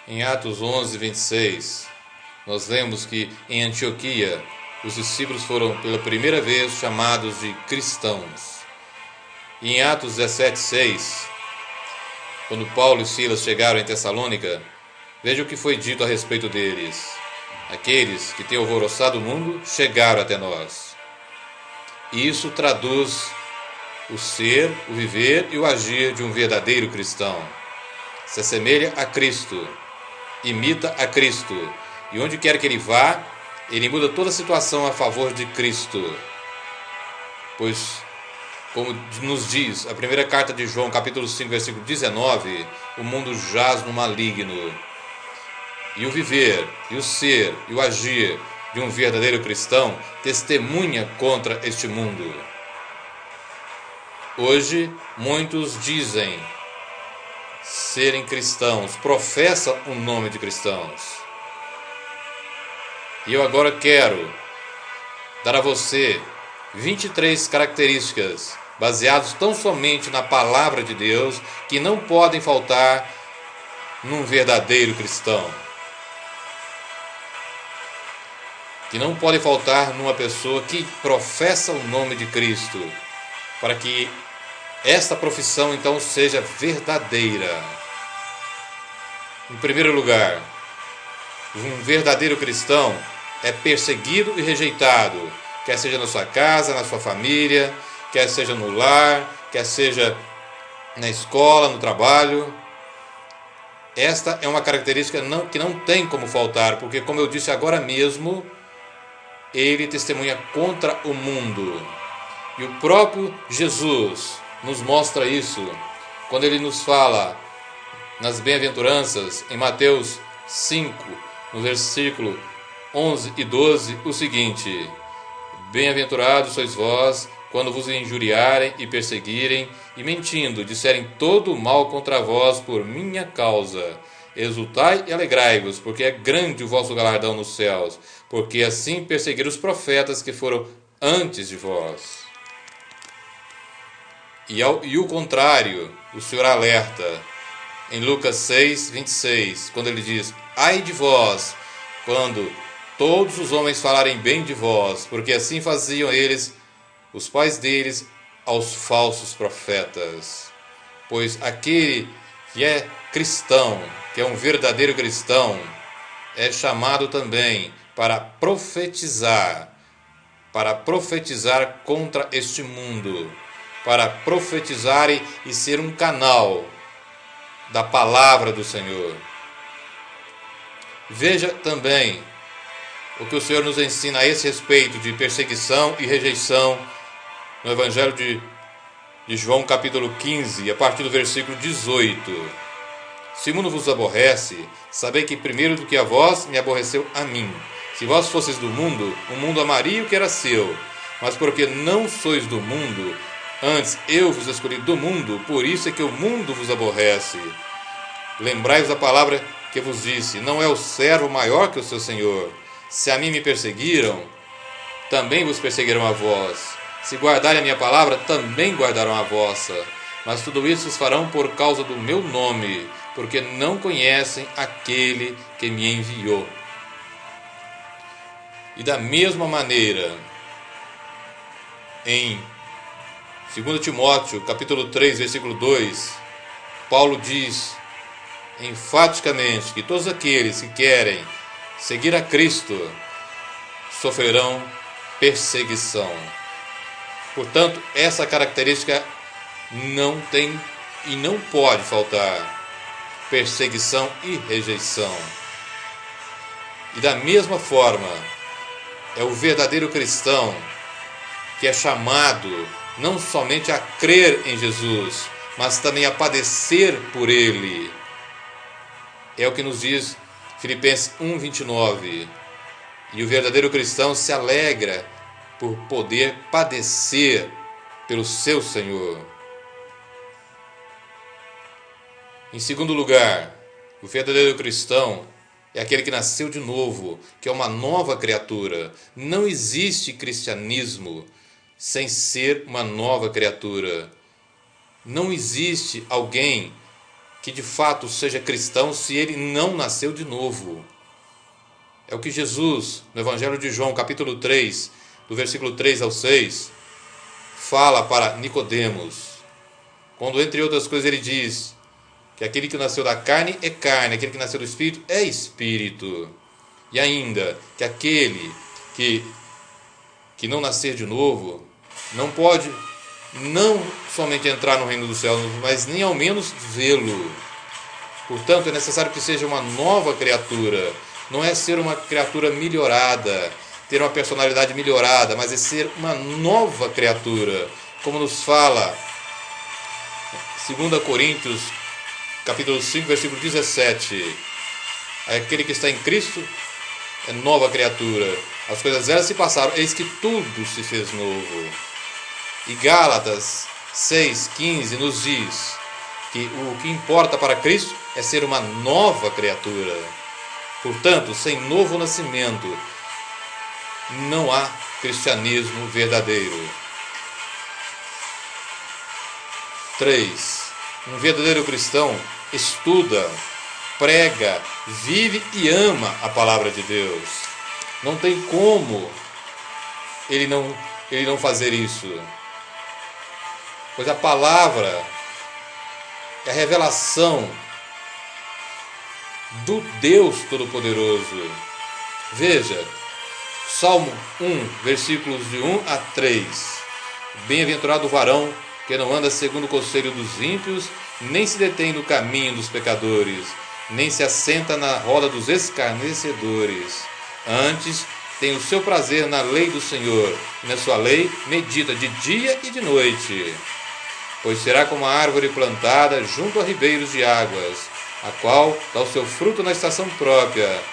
Em Atos 11, 26, nós lemos que em Antioquia os discípulos foram pela primeira vez chamados de cristãos. E em Atos 17, 6, quando Paulo e Silas chegaram em Tessalônica, veja o que foi dito a respeito deles. Aqueles que têm alvoroçado o mundo chegaram até nós. E isso traduz o ser, o viver e o agir de um verdadeiro cristão. Se assemelha a Cristo, imita a Cristo, e onde quer que ele vá, ele muda toda a situação a favor de Cristo. Pois, como nos diz a primeira carta de João, capítulo 5, versículo 19, o mundo jaz no maligno. E o viver, e o ser, e o agir de um verdadeiro cristão testemunha contra este mundo. Hoje, muitos dizem serem cristãos, professam o nome de cristãos. E eu agora quero dar a você 23 características baseadas tão somente na palavra de Deus que não podem faltar num verdadeiro cristão. Que não podem faltar numa pessoa que professa o nome de Cristo, para que esta profissão então seja verdadeira. Em primeiro lugar, um verdadeiro cristão é perseguido e rejeitado, quer seja na sua casa, na sua família, quer seja no lar, quer seja na escola, no trabalho. Esta é uma característica que não tem como faltar, porque, como eu disse agora mesmo, ele testemunha contra o mundo. E o próprio Jesus nos mostra isso, quando ele nos fala nas bem-aventuranças, em Mateus 5, no versículo 11 e 12, o seguinte: Bem-aventurados sois vós, quando vos injuriarem e perseguirem, e mentindo, disserem todo o mal contra vós por minha causa. Exultai e alegrai-vos, porque é grande o vosso galardão nos céus, porque assim perseguiram os profetas que foram antes de vós. E o contrário, o Senhor alerta em Lucas 6, 26, quando ele diz: Ai de vós, quando todos os homens falarem bem de vós, porque assim faziam eles, os pais deles, aos falsos profetas. Pois aquele que é cristão, que é um verdadeiro cristão, é chamado também para profetizar contra este mundo, para profetizar e ser um canal da palavra do Senhor. Veja também o que o Senhor nos ensina a esse respeito de perseguição e rejeição no Evangelho de João, capítulo 15, a partir do versículo 18. Se o mundo vos aborrece, sabei que primeiro do que a vós me aborreceu a mim. Se vós fosseis do mundo, o mundo amaria o que era seu. Mas porque não sois do mundo, antes eu vos escolhi do mundo, por isso é que o mundo vos aborrece. Lembrai-vos da palavra que vos disse: não é o servo maior que o seu senhor. Se a mim me perseguiram, também vos perseguirão a vós. Se guardarem a minha palavra, também guardarão a vossa. Mas tudo isso os farão por causa do meu nome, porque não conhecem aquele que me enviou. E da mesma maneira, em 2 Timóteo, capítulo 3, versículo 2, Paulo diz enfaticamente que todos aqueles que querem seguir a Cristo sofrerão perseguição. Portanto, essa característica não tem e não pode faltar: perseguição e rejeição. E da mesma forma, é o verdadeiro cristão que é chamado não somente a crer em Jesus, mas também a padecer por Ele. É o que nos diz Filipenses 1:29. E o verdadeiro cristão se alegra por poder padecer pelo seu Senhor. Em segundo lugar, o verdadeiro cristão é aquele que nasceu de novo, que é uma nova criatura. Não existe cristianismo sem ser uma nova criatura. Não existe alguém que de fato seja cristão se ele não nasceu de novo. É o que Jesus, no Evangelho de João, capítulo 3, do versículo 3 ao 6, fala para Nicodemos, quando, entre outras coisas, ele diz que aquele que nasceu da carne é carne, aquele que nasceu do Espírito é Espírito. E ainda, que aquele que não nascer de novo, não pode não somente entrar no reino do céu, mas nem ao menos vê-lo. Portanto, é necessário que seja uma nova criatura. Não é ser uma criatura melhorada, ter uma personalidade melhorada, mas é ser uma nova criatura. Como nos fala 2 Coríntios, capítulo 5, versículo 17. Aquele que está em Cristo é nova criatura. As coisas velhas se passaram, eis que tudo se fez novo. E Gálatas 6,15 nos diz que o que importa para Cristo é ser uma nova criatura. Portanto, sem novo nascimento, não há cristianismo verdadeiro. 3. Um verdadeiro cristão estuda, prega, vive e ama a palavra de Deus. Não tem como ele não fazer isso. Pois a palavra é a revelação do Deus Todo-Poderoso. Veja, Salmo 1, versículos de 1 a 3. Bem-aventurado o varão que não anda segundo o conselho dos ímpios, nem se detém no caminho dos pecadores, nem se assenta na roda dos escarnecedores. Antes, tem o seu prazer na lei do Senhor, e na sua lei medita de dia e de noite. Pois será como a árvore plantada junto a ribeiros de águas, a qual dá o seu fruto na estação própria,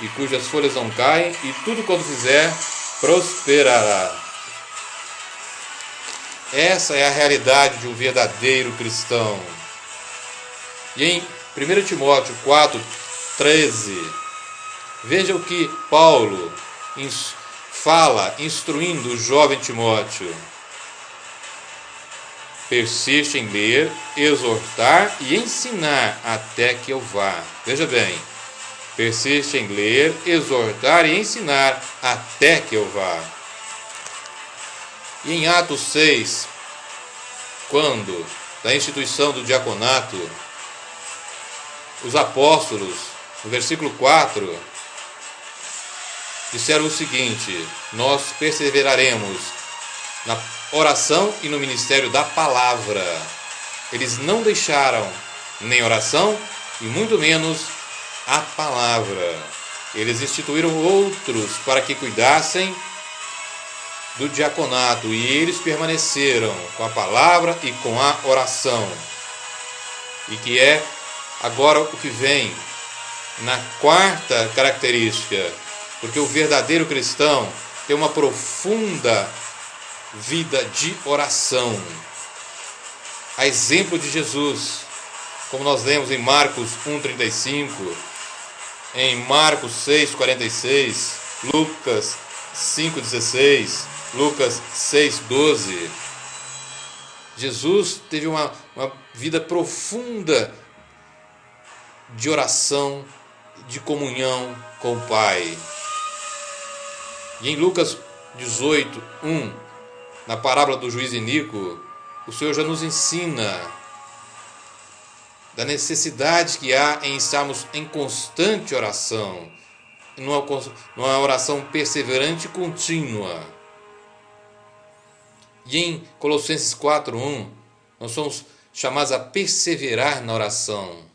e cujas folhas não caem, e tudo quanto fizer prosperará. Essa é a realidade de um verdadeiro cristão. E em 1 Timóteo 4,13, veja o que Paulo fala, instruindo o jovem Timóteo. Persiste em ler, exortar e ensinar até que eu vá. Veja bem, persiste em ler, exortar e ensinar até que eu vá. E em Atos 6, quando, da instituição do diaconato, os apóstolos, no versículo 4, disseram o seguinte: nós perseveraremos na oração e no ministério da palavra. Eles não deixaram nem oração e muito menos a palavra. Eles instituíram outros para que cuidassem do diaconato, e eles permaneceram com a palavra e com a oração. E que é agora o que vem na quarta característica, porque o verdadeiro cristão tem uma profunda vida de oração, a exemplo de Jesus, como nós lemos em Marcos 1,35, em Marcos 6,46, Lucas 5,16, Lucas 6,12. Jesus teve uma vida profunda de oração, de comunhão com o Pai. E em Lucas 18:1, na parábola do juiz iníquo, o Senhor já nos ensina da necessidade que há em estarmos em constante oração, numa oração perseverante e contínua. E em Colossenses 4:1, nós somos chamados a perseverar na oração.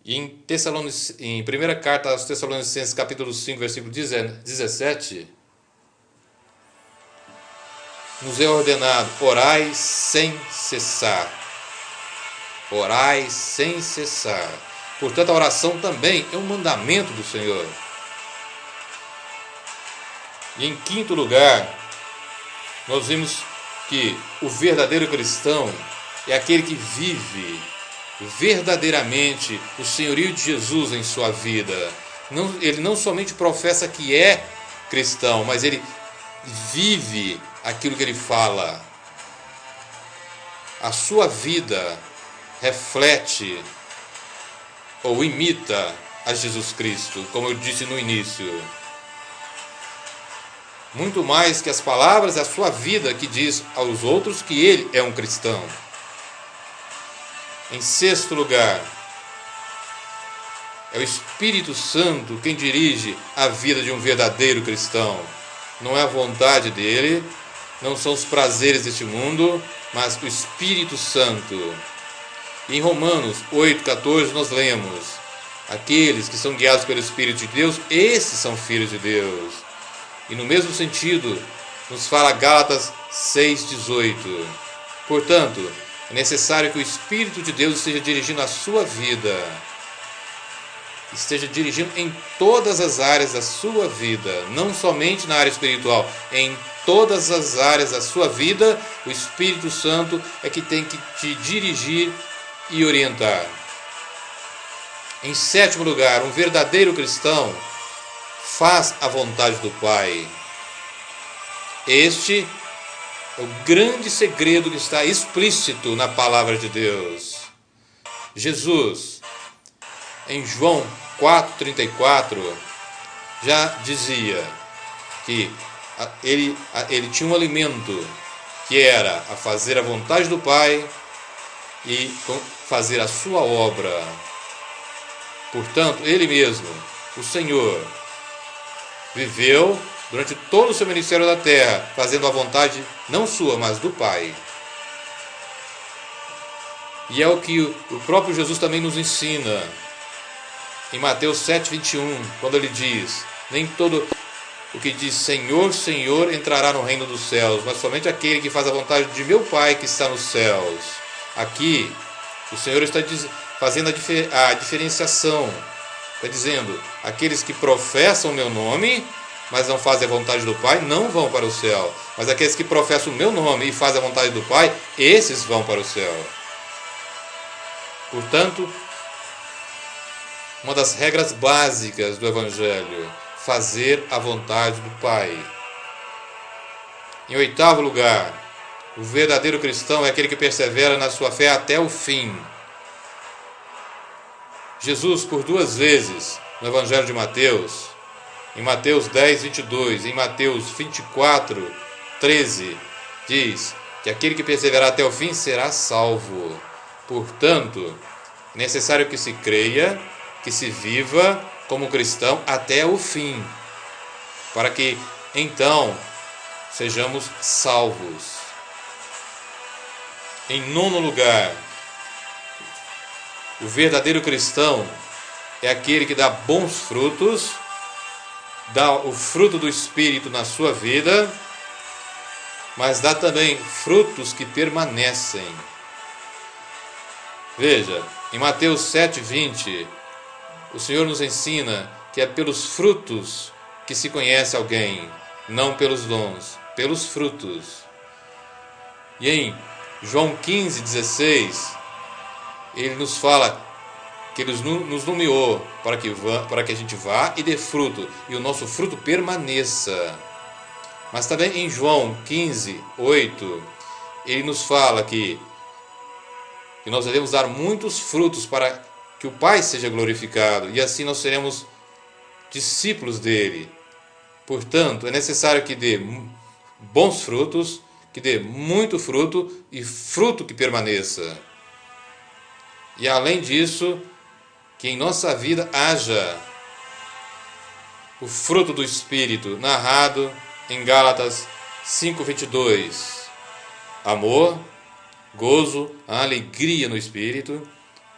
E em 1ª carta aos Tessalonicenses, capítulo 5, versículo 17, nos é ordenado: orai sem cessar. Orai sem cessar. Portanto, a oração também é um mandamento do Senhor. E em quinto lugar, nós vimos que o verdadeiro cristão é aquele que vive verdadeiramente o senhorio de Jesus em sua vida. Ele não somente professa que é cristão, mas ele vive aquilo que ele fala. A sua vida reflete ou imita a Jesus Cristo, como eu disse no início. Muito mais que as palavras, é a sua vida que diz aos outros que ele é um cristão. Em sexto lugar, é o Espírito Santo quem dirige a vida de um verdadeiro cristão. Não é a vontade dele, não são os prazeres deste mundo, mas o Espírito Santo. E em Romanos 8,14 nós lemos: aqueles que são guiados pelo Espírito de Deus, esses são filhos de Deus. E no mesmo sentido, nos fala Gálatas 6,18. Portanto, é necessário que o Espírito de Deus esteja dirigindo a sua vida, esteja dirigindo em todas as áreas da sua vida, não somente na área espiritual, em todas as áreas da sua vida. O Espírito Santo é que tem que te dirigir e orientar. Em sétimo lugar, um verdadeiro cristão faz a vontade do Pai. Este é o grande segredo que está explícito na palavra de Deus. Jesus, em João 4,34, já dizia que ele tinha um alimento que era a fazer a vontade do Pai e fazer a sua obra. Portanto, ele mesmo, o Senhor, viveu durante todo o seu ministério da terra, fazendo a vontade não sua, mas do Pai. E é o que o próprio Jesus também nos ensina em Mateus 7,21, quando ele diz: nem todo o que diz Senhor, Senhor entrará no reino dos céus, mas somente aquele que faz a vontade de meu Pai que está nos céus. Aqui, o Senhor está fazendo a diferenciação, está dizendo: aqueles que professam o meu nome, mas não fazem a vontade do Pai, não vão para o céu. Mas aqueles que professam o meu nome e fazem a vontade do Pai, esses vão para o céu. Portanto, uma das regras básicas do Evangelho: fazer a vontade do Pai. Em oitavo lugar, o verdadeiro cristão é aquele que persevera na sua fé até o fim. Jesus, por duas vezes, no Evangelho de Mateus, em Mateus 10:22, em Mateus 24:13, diz que aquele que perseverar até o fim será salvo. Portanto, é necessário que se creia, que se viva como cristão até o fim, para que então sejamos salvos. Em nono lugar, o verdadeiro cristão é aquele que dá bons frutos, dá o fruto do Espírito na sua vida, mas dá também frutos que permanecem. Veja, em Mateus 7:20, o Senhor nos ensina que é pelos frutos que se conhece alguém, não pelos dons, pelos frutos. E em João 15:16, ele nos fala que ele nos nomeou para que a gente vá e dê fruto, e o nosso fruto permaneça. Mas também em João 15:8, ele nos fala que nós devemos dar muitos frutos para que o Pai seja glorificado, e assim nós seremos discípulos dele. Portanto, é necessário que dê bons frutos, que dê muito fruto e fruto que permaneça. E além disso, que em nossa vida haja o fruto do Espírito, narrado em Gálatas 5:22. Amor, gozo, alegria no Espírito,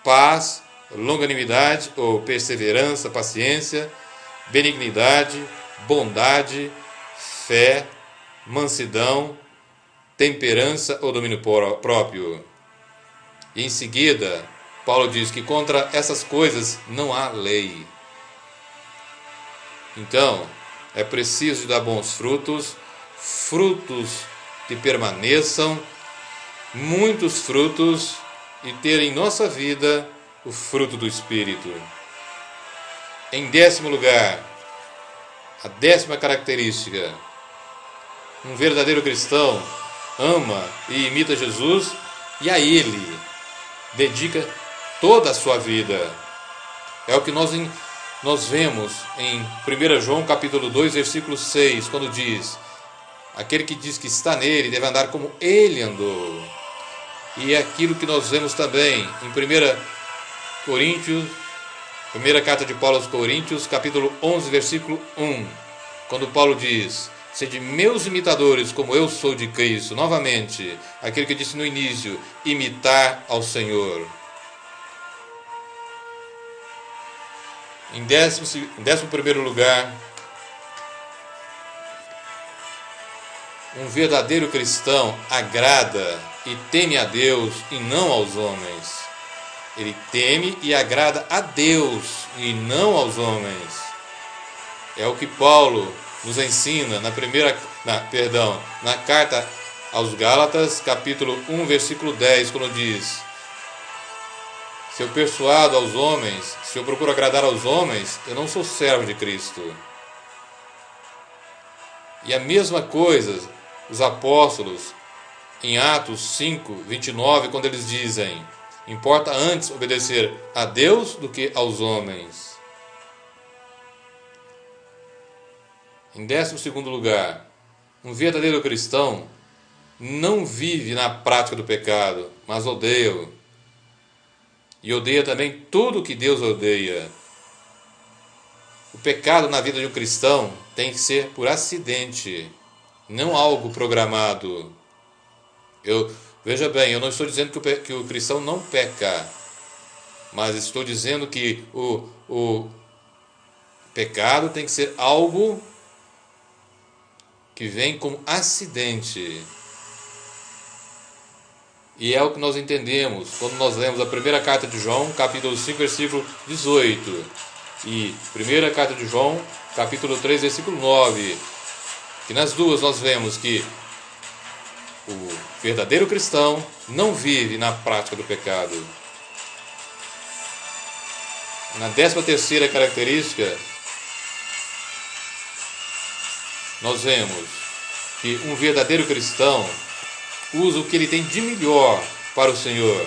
paz, longanimidade ou perseverança, paciência, benignidade, bondade, fé, mansidão, temperança ou domínio próprio. E em seguida, Paulo diz que contra essas coisas não há lei. Então, é preciso dar bons frutos, frutos que permaneçam, muitos frutos, e ter em nossa vida o fruto do Espírito. Em décimo lugar, a décima característica: um verdadeiro cristão ama e imita Jesus, e a Ele dedica toda a sua vida. É o que nós vemos em 1 João capítulo 2, versículo 6, quando diz: aquele que diz que está nele deve andar como ele andou. E é aquilo que nós vemos também em 1 Coríntios, primeira carta de Paulo aos Coríntios, capítulo 11, versículo 1, quando Paulo diz: sede meus imitadores, como eu sou de Cristo. Novamente, aquele que disse no início: imitar ao Senhor. Em 11º lugar, um verdadeiro cristão agrada e teme a Deus e não aos homens. Ele teme e agrada a Deus e não aos homens. É o que Paulo nos ensina na carta aos Gálatas, capítulo 1, versículo 10, quando diz: se eu persuado aos homens, se eu procuro agradar aos homens, eu não sou servo de Cristo. E a mesma coisa, os apóstolos, em Atos 5, 29, quando eles dizem: importa antes obedecer a Deus do que aos homens. Em 12º lugar, um verdadeiro cristão não vive na prática do pecado, mas odeia-o. E odeia também tudo que Deus odeia. O pecado na vida de um cristão tem que ser por acidente, não algo programado. Veja bem, eu não estou dizendo que o cristão não peca, mas estou dizendo que o pecado tem que ser algo que vem como acidente. E é o que nós entendemos quando nós lemos a primeira carta de João, capítulo 5, versículo 18. E primeira carta de João, capítulo 3, versículo 9. Que nas duas nós vemos que o verdadeiro cristão não vive na prática do pecado. Na 13ª característica, nós vemos que um verdadeiro cristão usa o que ele tem de melhor para o Senhor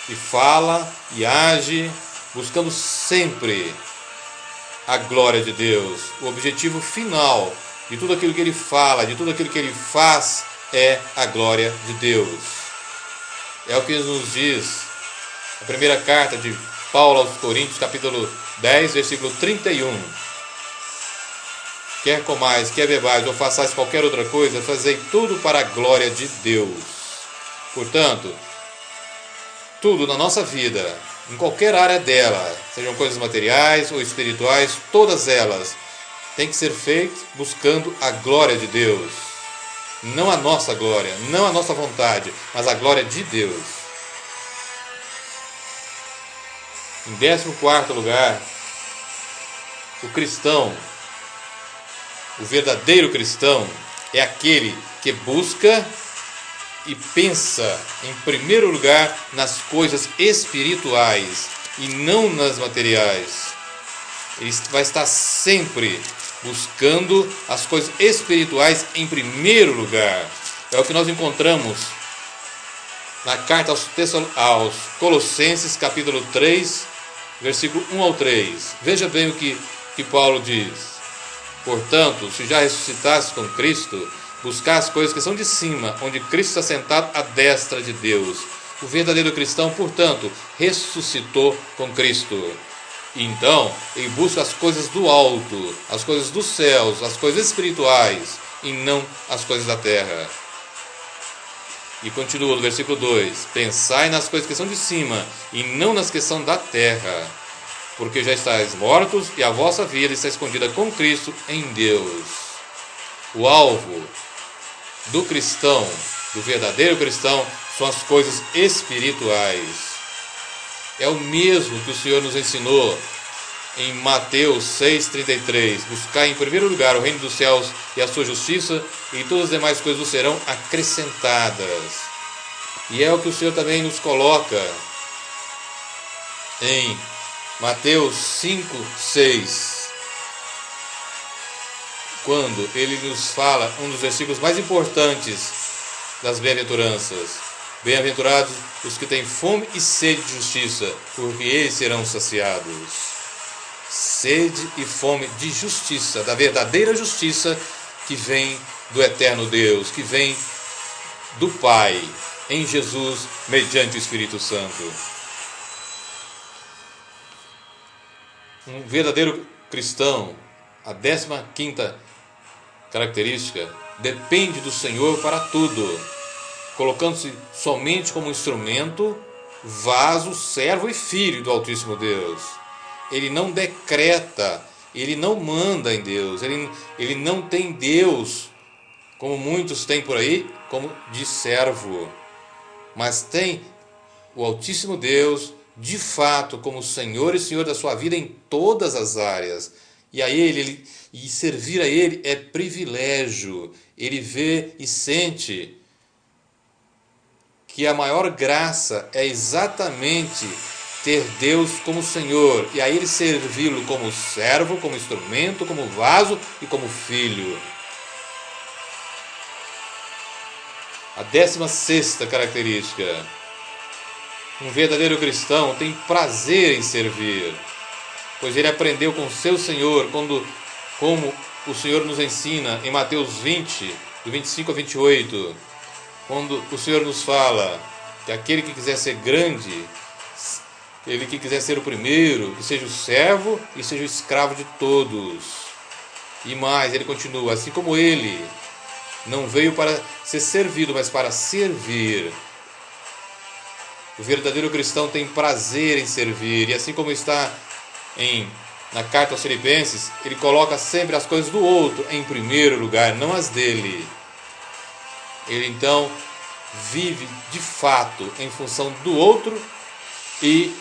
e fala e age buscando sempre a glória de Deus. O objetivo final de tudo aquilo que ele fala, de tudo aquilo que ele faz, é a glória de Deus. É o que nos diz a primeira carta de Paulo aos Coríntios, capítulo 10, versículo 31. Quer comais, quer bebais, ou façais qualquer outra coisa, fazei tudo para a glória de Deus. Portanto, tudo na nossa vida, em qualquer área dela, sejam coisas materiais ou espirituais, todas elas têm que ser feitas buscando a glória de Deus. Não a nossa glória, não a nossa vontade, mas a glória de Deus. Em 14º lugar, o cristão, o verdadeiro cristão, é aquele que busca e pensa, em primeiro lugar, nas coisas espirituais e não nas materiais. Ele vai estar sempre buscando as coisas espirituais em primeiro lugar. É o que nós encontramos na carta aos Colossenses, capítulo 3, versículo 1 ao 3. Veja bem o que Paulo diz. Portanto, se já ressuscitaste com Cristo, buscar as coisas que são de cima, onde Cristo está sentado à destra de Deus. O verdadeiro cristão, portanto, ressuscitou com Cristo. E então, ele busca as coisas do alto, as coisas dos céus, as coisas espirituais, e não as coisas da terra. E continua no versículo 2: pensai nas coisas que são de cima, e não nas que são da terra, porque já estáis mortos, e a vossa vida está escondida com Cristo em Deus. O alvo do cristão, do verdadeiro cristão, são as coisas espirituais. É o mesmo que o Senhor nos ensinou em Mateus 6,33. Buscar em primeiro lugar o reino dos céus e a sua justiça, e todas as demais coisas serão acrescentadas. E é o que o Senhor também nos coloca em Mateus 5,6, quando ele nos fala um dos versículos mais importantes das bem-aventuranças. Bem-aventurados os que têm fome e sede de justiça, porque eles serão saciados. Sede e fome de justiça, da verdadeira justiça que vem do eterno Deus, que vem do Pai, em Jesus, mediante o Espírito Santo. Um verdadeiro cristão, a 15ª característica, depende do Senhor para tudo, colocando-se somente como instrumento, vaso, servo e filho do Altíssimo Deus. Ele não decreta, ele não manda em Deus, ele não tem Deus, como muitos têm por aí, como de servo, mas tem o Altíssimo Deus, de fato, como Senhor e Senhor da sua vida em todas as áreas. E a Ele, e servir a Ele é privilégio. Ele vê e sente que a maior graça é exatamente ter Deus como Senhor, e a Ele servi-lo como servo, como instrumento, como vaso e como filho. A 16ª característica: um verdadeiro cristão tem prazer em servir, pois ele aprendeu com seu Senhor, como o Senhor nos ensina em Mateus 20, do 25 a 28, quando o Senhor nos fala que aquele que quiser ser grande, ele que quiser ser o primeiro, que seja o servo e seja o escravo de todos. E mais, ele continua, assim como ele não veio para ser servido, mas para servir. O verdadeiro cristão tem prazer em servir, e assim como está na carta aos Filipenses, ele coloca sempre as coisas do outro em primeiro lugar, não as dele. Ele então vive de fato em função do outro e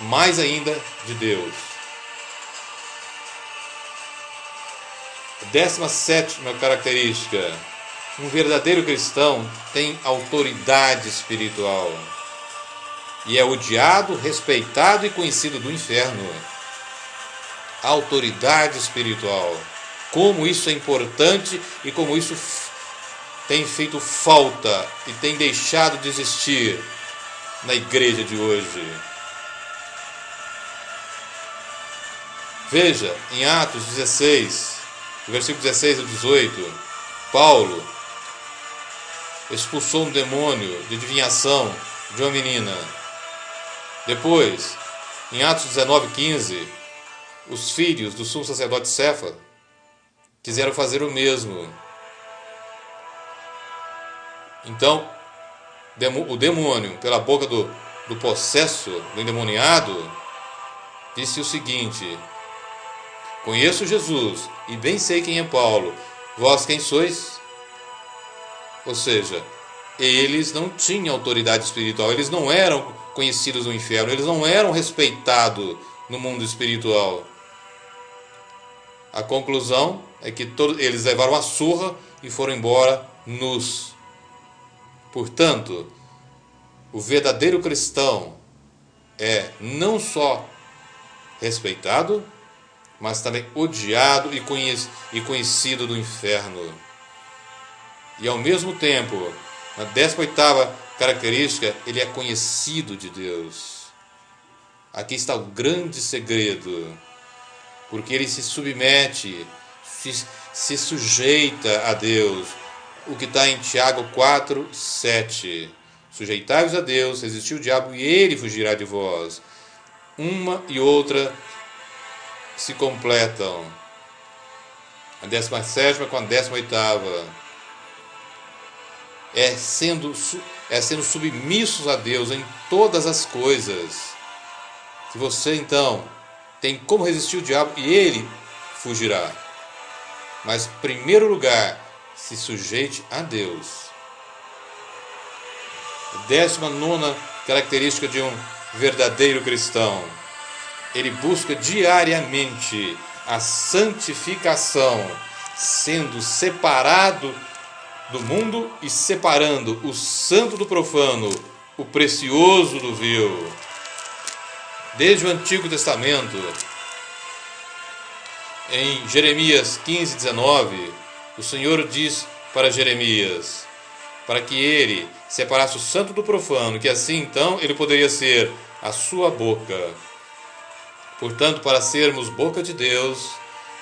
mais ainda de Deus. 17ª característica: um verdadeiro cristão tem autoridade espiritual e é odiado, respeitado e conhecido do inferno. Autoridade espiritual. Como isso é importante e como isso tem feito falta e tem deixado de existir na igreja de hoje. Veja, em Atos 16, versículo 16 a 18, Paulo expulsou um demônio de adivinhação de uma menina. Depois, em Atos 19:15, os filhos do sumo sacerdote Cefa quiseram fazer o mesmo. Então, o demônio, pela boca do possesso, do endemoniado, disse o seguinte: conheço Jesus e bem sei quem é Paulo. Vós quem sois? Ou seja, eles não tinham autoridade espiritual, eles não eram conhecidos no inferno, eles não eram respeitados no mundo espiritual. A conclusão é que eles levaram a surra e foram embora nus. Portanto, o verdadeiro cristão é não só respeitado, mas também odiado e conhecido do inferno. E ao mesmo tempo, na 18ª característica, ele é conhecido de Deus. Aqui está o grande segredo, porque ele se submete, se sujeita a Deus. O que está em Tiago 4:7. Sujeitai-vos a Deus, resistiu o diabo e ele fugirá de vós. Uma e outra se completam. A 17ª com a 18ª. É sendo submissos a Deus em todas as coisas. Se você então tem como resistir o diabo e ele fugirá. Mas em primeiro lugar, se sujeite a Deus. A 19ª característica de um verdadeiro cristão: ele busca diariamente a santificação, sendo separado do mundo e separando o santo do profano, o precioso do vil. Desde o Antigo Testamento, em Jeremias 15:19, o Senhor diz para Jeremias: para que ele separasse o santo do profano, que assim então ele poderia ser a sua boca. Portanto, para sermos boca de Deus,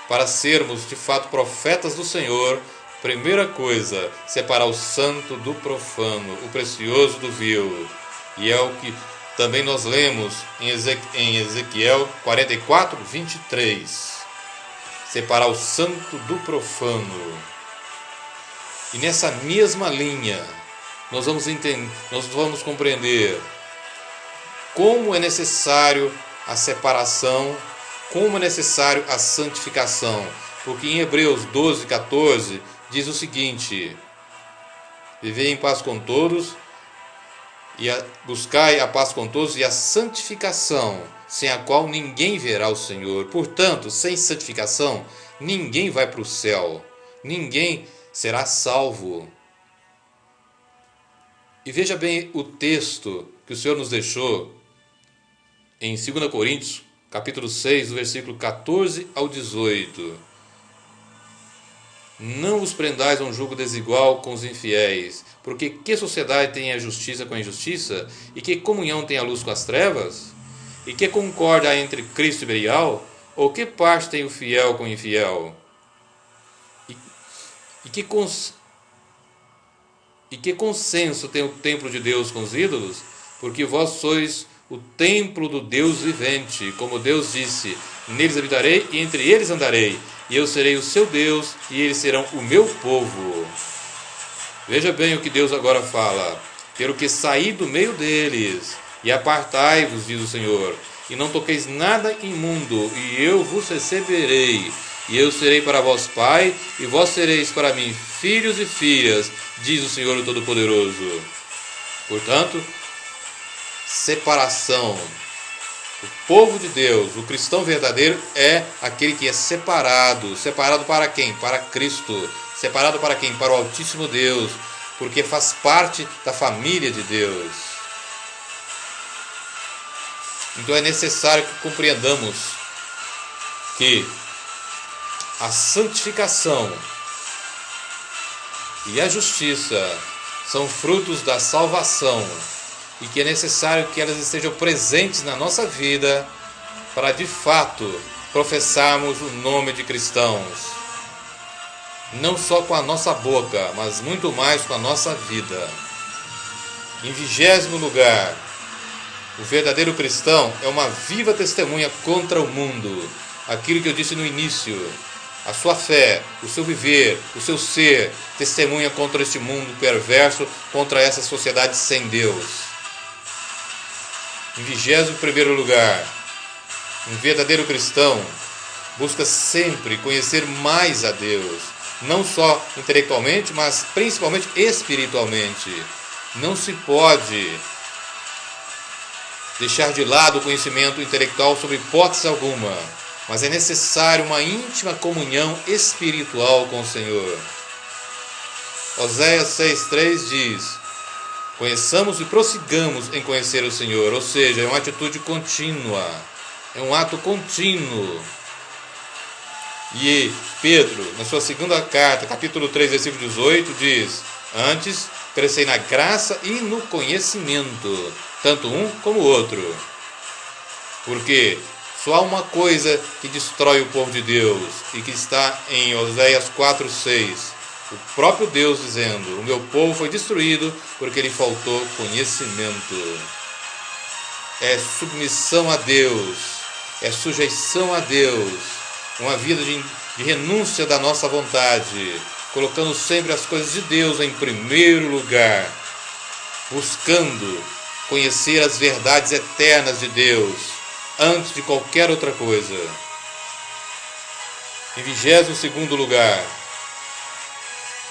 para sermos de fato profetas do Senhor, primeira coisa, separar o santo do profano, o precioso do vil. E é o que também nós lemos em Ezequiel 44, 23. Separar o santo do profano. E nessa mesma linha, nós vamos compreender como é necessário a separação, como é necessário a santificação. Porque em Hebreus 12, 14, diz o seguinte: vivei em paz com todos, e buscai a paz com todos e a santificação, sem a qual ninguém verá o Senhor. Portanto, sem santificação, ninguém vai para o céu, ninguém será salvo. E veja bem o texto que o Senhor nos deixou em 2 Coríntios, capítulo 6, do versículo 14 ao 18. Não vos prendais a um jugo desigual com os infiéis, porque que sociedade tem a justiça com a injustiça? E que comunhão tem a luz com as trevas? E que concórdia há entre Cristo e Belial? Ou que parte tem o fiel com o infiel? E que consenso tem o templo de Deus com os ídolos? Porque vós sois o templo do Deus vivente, como Deus disse: neles habitarei e entre eles andarei, e eu serei o seu Deus e eles serão o meu povo. Veja bem o que Deus agora fala: pelo que saí do meio deles, e apartai-vos, diz o Senhor, e não toqueis nada imundo, e eu vos receberei, e eu serei para vós pai, e vós sereis para mim filhos e filhas, diz o Senhor o Todo-Poderoso. Portanto, separação. O povo de Deus, o cristão verdadeiro, é aquele que é separado. Separado para quem? Para Cristo. Separado para quem? Para o Altíssimo Deus, porque faz parte da família de Deus. Então é necessário que compreendamos que a santificação e a justiça são frutos da salvação e que é necessário que elas estejam presentes na nossa vida para de fato professarmos o nome de cristãos. Não só com a nossa boca, mas muito mais com a nossa vida. Em 20º lugar, o verdadeiro cristão é uma viva testemunha contra o mundo. Aquilo que eu disse no início, a sua fé, o seu viver, o seu ser, testemunha contra este mundo perverso, contra essa sociedade sem Deus. Em 21º lugar, um verdadeiro cristão busca sempre conhecer mais a Deus, não só intelectualmente, mas principalmente espiritualmente. Não se pode deixar de lado o conhecimento intelectual sob hipótese alguma, mas é necessário uma íntima comunhão espiritual com o Senhor. Oséias 6,3 diz: conheçamos e prossigamos em conhecer o Senhor, ou seja, é uma atitude contínua, é um ato contínuo. E Pedro, na sua segunda carta, capítulo 3, versículo 18, diz: antes, crescei na graça e no conhecimento, tanto um como o outro. Porque só há uma coisa que destrói o povo de Deus, e que está em Oséias 4,6. O próprio Deus dizendo: o meu povo foi destruído porque lhe faltou conhecimento. É submissão a Deus, é sujeição a Deus, uma vida de renúncia da nossa vontade, colocando sempre as coisas de Deus em primeiro lugar, buscando conhecer as verdades eternas de Deus antes de qualquer outra coisa. Em 22º lugar,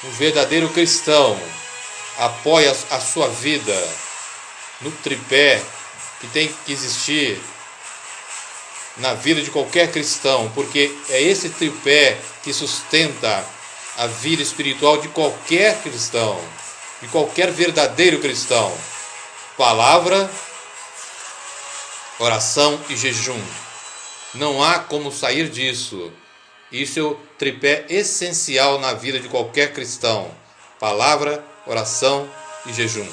um verdadeiro cristão apoia a sua vida no tripé que tem que existir na vida de qualquer cristão, porque é esse tripé que sustenta a vida espiritual de qualquer cristão, de qualquer verdadeiro cristão: palavra, oração e jejum. Não há como sair disso. Isso é o tripé essencial na vida de qualquer cristão: palavra, oração e jejum.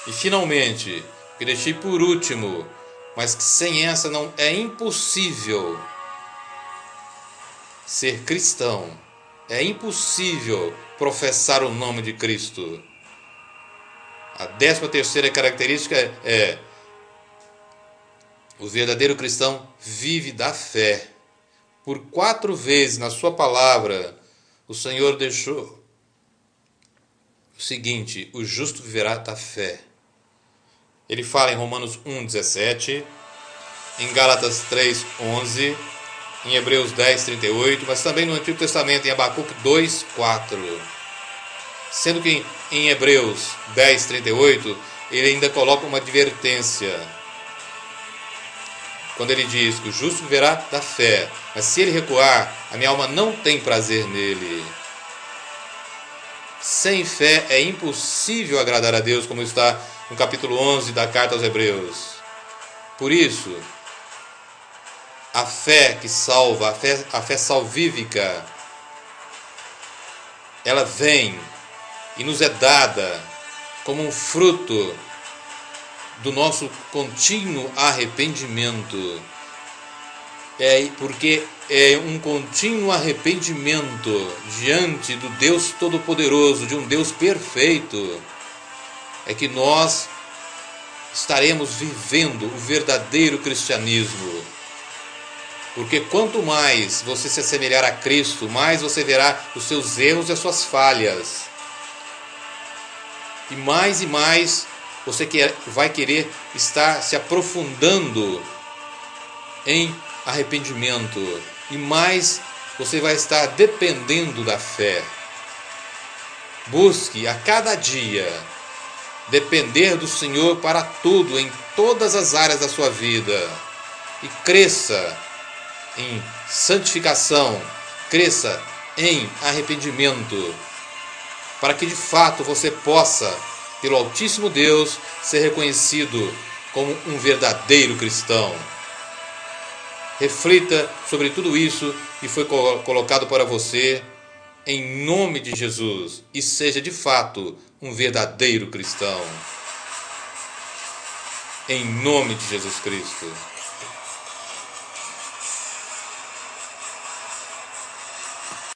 E finalmente, que deixei por último, mas que sem essa não é impossível ser cristão, é impossível professar o nome de Cristo. A 13ª característica é: o verdadeiro cristão vive da fé. Por 4 vezes na sua palavra, o Senhor deixou o seguinte: o justo viverá da fé. Ele fala em Romanos 1,17, em Gálatas 3,11, em Hebreus 10,38, mas também no Antigo Testamento, em Abacuque 2,4. Sendo que em Hebreus 10,38, ele ainda coloca uma advertência. Quando ele diz que o justo viverá da fé, mas se ele recuar, a minha alma não tem prazer nele. Sem fé é impossível agradar a Deus, como está no capítulo 11 da carta aos Hebreus. Por isso, a fé que salva, a fé salvífica, ela vem e nos é dada como um fruto do nosso contínuo arrependimento. Porque é um contínuo arrependimento diante do Deus Todo-Poderoso, de um Deus perfeito, é que nós estaremos vivendo o verdadeiro cristianismo. Porque quanto mais você se assemelhar a Cristo, mais você verá os seus erros e as suas falhas. E mais você vai querer estar se aprofundando em arrependimento. E mais você vai estar dependendo da fé. Busque a cada dia depender do Senhor para tudo, em todas as áreas da sua vida. E cresça em santificação, cresça em arrependimento, para que de fato você possa, pelo Altíssimo Deus, ser reconhecido como um verdadeiro cristão. Reflita sobre tudo isso que foi colocado para você, em nome de Jesus, e seja de fato um verdadeiro cristão. Em nome de Jesus Cristo.